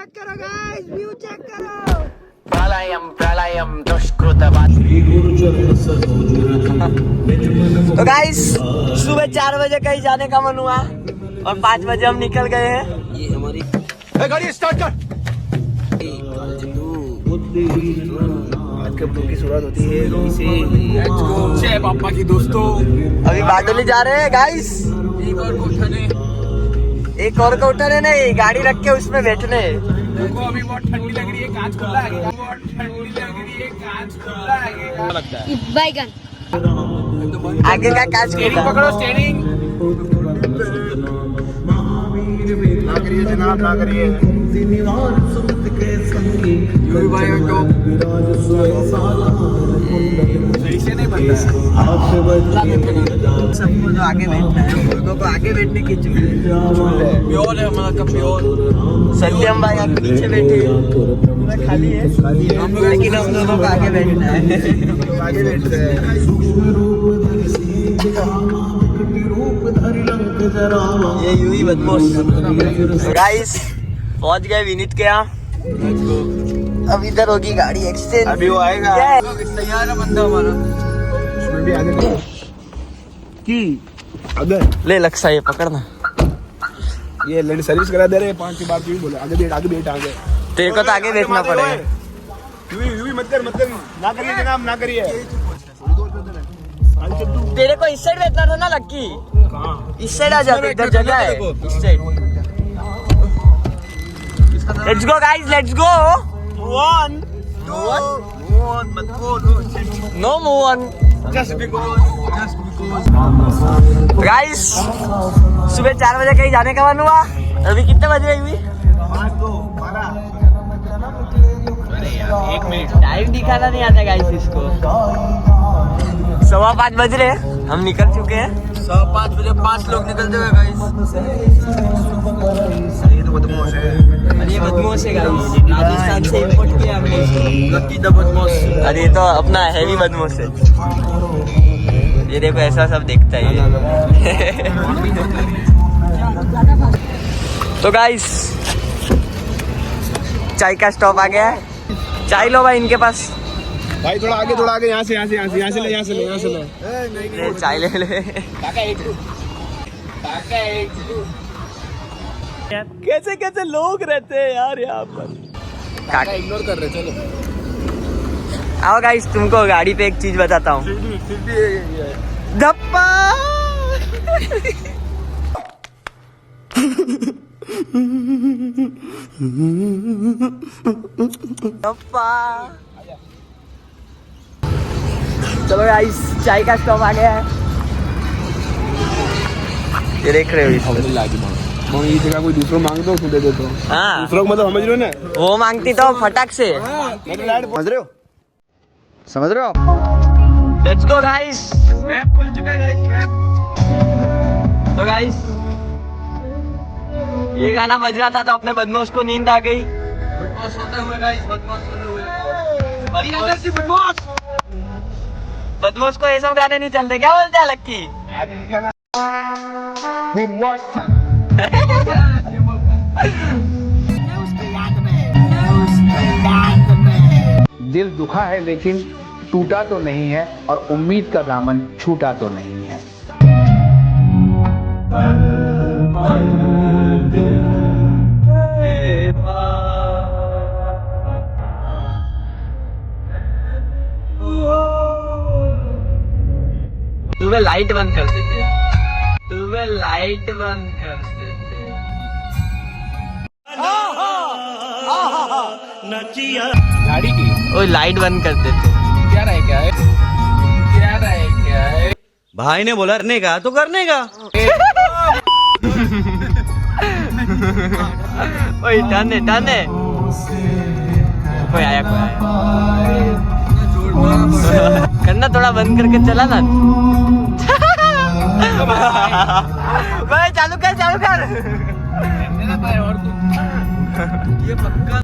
Check करो guys, view check करो। प्रलयम दुष्कृतवाद। तो गाइस सुबह 4 बजे कहीं जाने का मन हुआ और 5 बजे हम निकल गए हैं। ये हमारी गाड़ी स्टार्ट कर। की शुरुआत होती है यहीं से। जय बापा की दोस्तों, अभी बादली जा रहे हैं गाइस। एक और को उठाने नहीं, गाड़ी रख के उसमें बैठने। देखो अभी बहुत ठंडी लग रही है, कांच खुला है। बहुत ठंडी लग रही है, कांच खुला है। लगता है बैगन आगे का कांच स्टीयरिंग पकड़ो, स्टीयरिंग ना करिए जनाब, ना करिए। सही से नहीं बनता है। सबको जो आगे बैठना है, मुर्गों को आगे बैठने की प्योर है हमारा का प्योर। सत्यम भाई आगे पीछे बैठे, पूरा खाली है, लेकिन हम दोनों को आगे बैठना है। आगे बैठते हैं। ये यूं बदमाश। गाइस पहुंच गए विनीत के यहाँ। अब इधर होगी गाड़ी एक्सचेंज। अभी वो आएगा। तैयार है बंदा हमारा। उसमें भी आगे की अगर ले लक्ष्य ये पकड़ना। ये लेडी सर्विस करा दे रहे हैं, 5 की बार क्यों बोले आगे बैठ, आगे बैठ, आगे। तेरे को तो आगे बैठना पड़ेगा। यूं मत कर, ना करिए जनाब, ना करिए। तेरे को इस साइड बैठना था ना लक्की। इस साइड आ जाते, इधर जगह है इस side. Let's go guys, let's go. 1 2 no move on just because guys. सुबह 4 बजे कहीं जाने का मन हुआ। अभी कितने बज रहे हुई? 1 मिनट टाइम दिखाना नहीं आता गाइस इसको। 5:15 बज रहे, हम निकल चुके हैं। 5:15 बजे 5 लोग निकलते हुए गाइस। ये तो बदमाश है। अरे ये बदमाश है गाइस, राजस्थान से इंपोर्ट किया हमने इसको। लकी द बदमाश। अरे ये तो अपना हैवी बदमाश है। ये देखो ऐसा सब देखता है ये। तो गाइस चाय का स्टॉप आ गया है। चाय लो भाई इनके पास। भाई थोड़ा आगे, यहाँ से ले। ले चाय ले ले। कैसे कैसे लोग रहते हैं यार यहाँ पर। काका इग्नोर कर रहे, चलो। आओ गाइस, तुमको गाड़ी पे एक चीज बताता हूँ। धप्पा। धप्पा। चलो गाइस चाय का स्टॉप आ गया है। ये देख रहे हो मम्मी ये जगह कोई दूसरों मांग दो, उसको दे देता हूँ। हाँ दूसरों को मतलब समझ रहे हो ना, वो मांगती तो फटाक से। समझ रहे हो, समझ रहे हो आप। Let's go guys. खुल चुका है गाइस। तो गाइस ये गाना बज रहा था तो अपने बदमाश को नींद आ गई। बदमाश होते हुए गाइस, बदमाश होते हुए। बदमाश को ये सब गाने नहीं चलते, क्या बोलते हैं लक्की? दिल दुखा है लेकिन टूटा तो नहीं है, और उम्मीद का दामन छूटा तो नहीं है। तुम्हें लाइट बंद कर देते, तुम्हें लाइट बंद कर देते। गाड़ी की ओ लाइट बंद कर देते। क्या है भाई ने बोला करने का तो करने का। ओए टाने कोई आया करना, थोड़ा बंद करके चला ना। भाई चालू कर। ये पक्का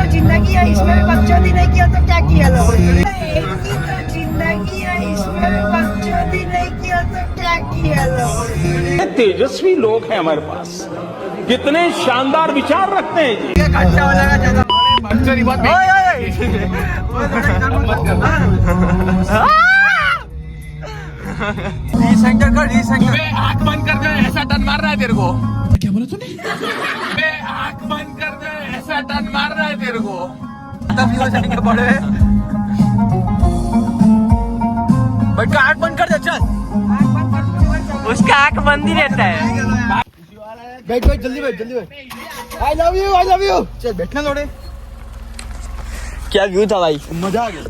जिंदगी है, इसमें बकचोदी नहीं किया तो क्या किया लोग। जिंदगी है, इसमें बकचोदी नहीं किया तेजस्वी लोग हैं हमारे पास, कितने शानदार विचार रखते हैं जी। आंख बंद कर दे, ऐसा टन मार रहा है तेरे को। क्या बोला तूने? आंख बंद कर दे, ऐसा टन मार रहा है तेरे को। तब हो जाएंगे बड़े। बट का आंख बंद कर दे, चल। उसका आंख बंद ही रहता है। बैठ जल्दी बैठ आई लव यू चल बैठना थोड़े। क्या व्यू था भाई, मजा आ गया।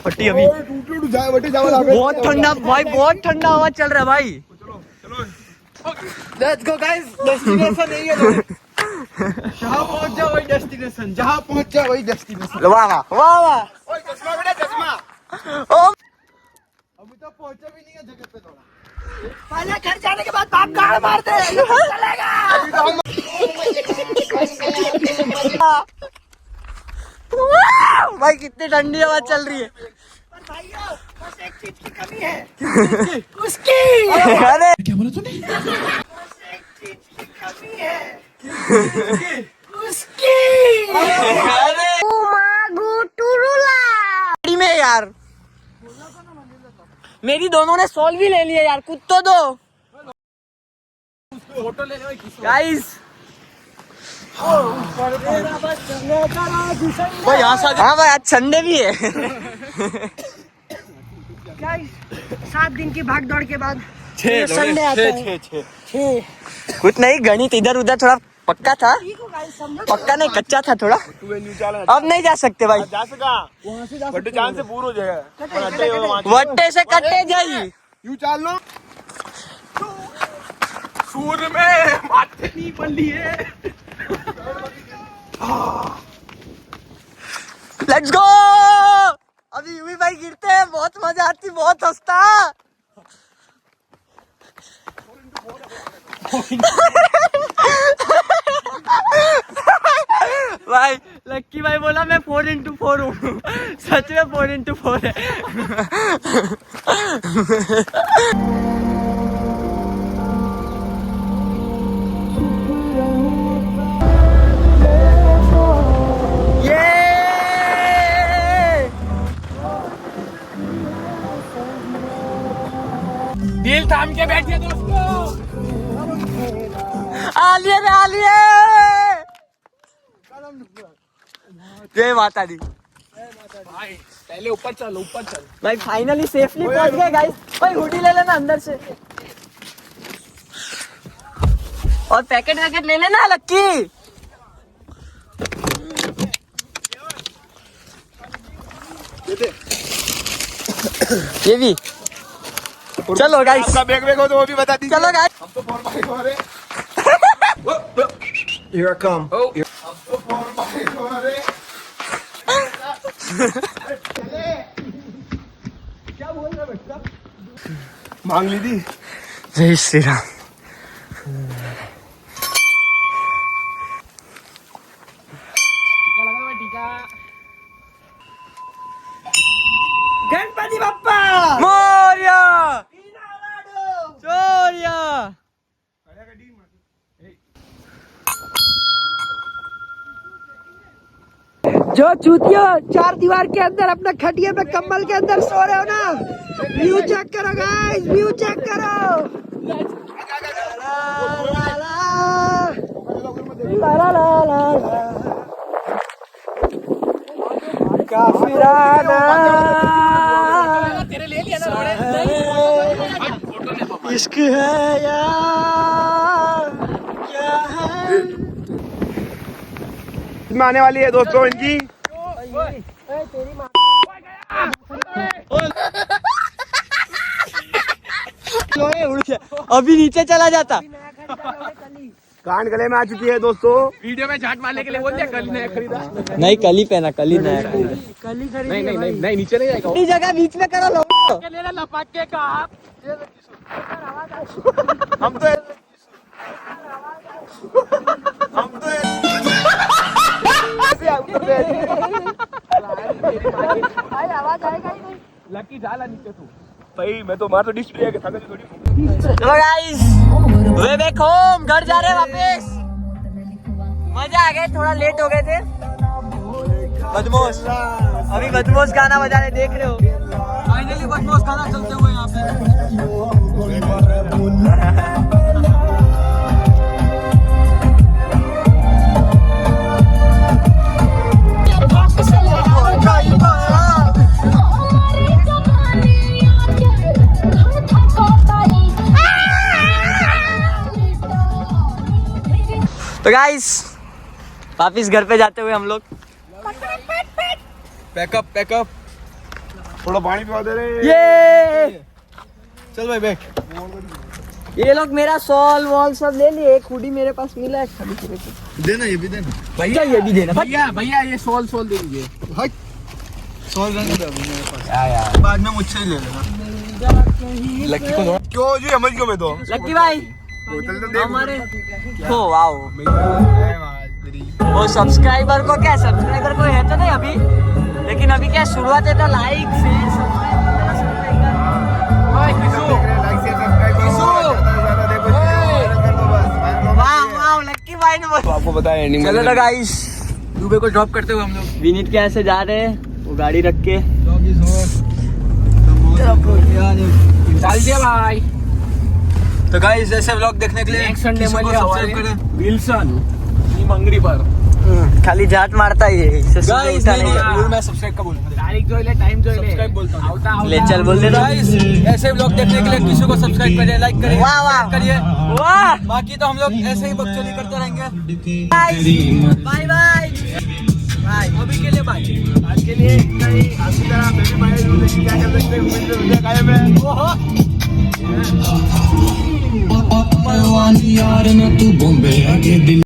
फटी अभी। बहुत ठंडा भाई, बहुत ठंडा हवा चल रहा है भाई। लेट्स गो गाइस, डेस्टिनेशन नहीं है। जहाँ पहुँच जाओ वही डेस्टिनेशन, जहाँ पहुँच जाओ वही डेस्टिनेशन। वाह वाह वाह वाह। ओए चश्मा बेटा चश्मा। ओ अभी तो पहुँचा भी नहीं है जगह पे थोड़ा। पहले घर जाने के बाद बाप गाड़ मार दे, चलेगा। भाई कितनी ठंडी हवा चल रही है। पर भाइयों, बस एक चीज की कमी है। उसकी। अरे क्या बोला तूने? बस एक चीज की कमी है। उसकी। अरे गाड़ी में यार, मेरी दोनों ने सॉल्व भी ले लिया यार, कुछ तो दो गाइस। भाई यहाँ से हाँ भाई, आज संडे भी है। गाइस, 7 दिन की भाग दौड़ के बाद संडे आता है। छह। कुछ नहीं, गणित इधर उधर थोड़ा पक्का था। ठीक हो गाइस, समझो। पक्का नहीं, कच्चा था थोड़ा। अब नहीं जा सकते भाई, जा सका वहाँ से जा सकते जान से पूर हो जाएगा। वट्टे से कट्टे जाई। यू चाल लो। सूर में माथे नहीं बल्ली है। Let's go. अभी यूवी भाई गिरते हैं, बहुत मजा आती, बहुत हंसता। भाई लक्की भाई बोला मैं 4x4 हूँ। सच में 4x4 है। दिल थाम के बैठिए दोस्तों। आलिए रे आलिए। जय माता दी। भाई पहले ऊपर चल, ऊपर चल। भाई फाइनली सेफली पहुंच गए गाइस। भाई हुडी ले लेना अंदर से, और पैकेट वैकेट ले लेना लक्की। ये भी चलो गाइस। आपका बैग बैग हो तो वो भी बता दीजिए। चलो गाइस। हम तो 4x4 है। Here I come. हम तो 4x4 है। क्या बोल रहा बच्चा? मांग ली थी। जय श्री राम। गणपति बप्पा मोरया चोरिया। जो चूतिया 4 दीवार के अंदर अपना खटिया पे कंबल के अंदर सो रहे हो ना, व्यू चेक करो गाइस, व्यू चेक करो। ला ला ला ला ला। काफिराना तेरे ले लिया ना रोड़े। इश्क है यार क्या है। इसमें आने वाली है दोस्तों इनकी। उड़ गया, अभी नीचे चला जाता। कान गले में आ चुकी है दोस्तों। वीडियो में झाट मारने के लिए बोल दिया कल नया खरीदा। नहीं कल ही पहना, कल ही नया खरीदा। नहीं नीचे नहीं जाएगा। जगह बीच में करो लो। लपाके का आप हम तो लकी जाला नीचे तू। भाई मैं तो मार तो डिस्प्ले के थोड़ी तो गाइस वे बैक होम, घर जा रहे हैं वापस। मजा आ गया, थोड़ा लेट हो गए थे। बदमाश अभी बदमाश गाना बजा रहे, देख रहे हो। फाइनली बदमाश गाना चलते हुए यहाँ पे। तो गाइस वापिस घर पे जाते हुए हम लोग पैकअप थोड़ा पानी पिला दे रहे। ये चल भाई बैक। ये लोग मेरा सॉल वॉल सब ले लिए। एक हुडी मेरे पास मिला है खाली। देना ये भी देना भैया, ये भी देना भैया ये सोल देंगे। सोल रहने दे अभी मेरे पास। बाद में मुझसे ही ले लेना। लकी को दो। क्यों जी समझ क्यों मैं तो लक्की भाई बोतल तो दे हमारे। हो वाओ, वो सब्सक्राइबर को क्या, सब्सक्राइबर को है तो नहीं अभी, लेकिन अभी क्या शुरुआत है तो लाइक शेयर लक्की भाई ने बोला। आपको बताया एंडिंग चलो ना गाइस, दुबे को ड्रॉप करते हुए हम लोग विनीत के यहाँ से जा रहे हैं, वो गाड़ी रख के। चल दिया भाई। तो गाइस ऐसे व्लॉग देखने के लिए नेक्स्ट संडे इसी को मिलिए सब्सक्राइब करें। विल्सन मंगरी पर खाली झाट मारता ही है, इससे सुबह गाइस उठा नहीं जाता। मैं सब्सक्राइब का बोलूंगा। तारीख जो ले टाइम जो ले सब्सक्राइब बोलता हूं। आवता ले चल बोल दे। गाइस ऐसे व्लॉग देखने के लिए किसी को सब्सक्राइब करिए, लाइक करिए, वाह, वाह। शेयर करिए। वाह बाकी तो हम लोग ऐसे ही बकचोदी करते रहेंगे। Bye bye bye. अभी के लिए बाय। आज के लिए इतना ही। आपकी तरह मैं भी बाय बोलने की क्या कर सकते हैं। उम्मीद है कायम है। यार ना तू बॉम्बे आके दिल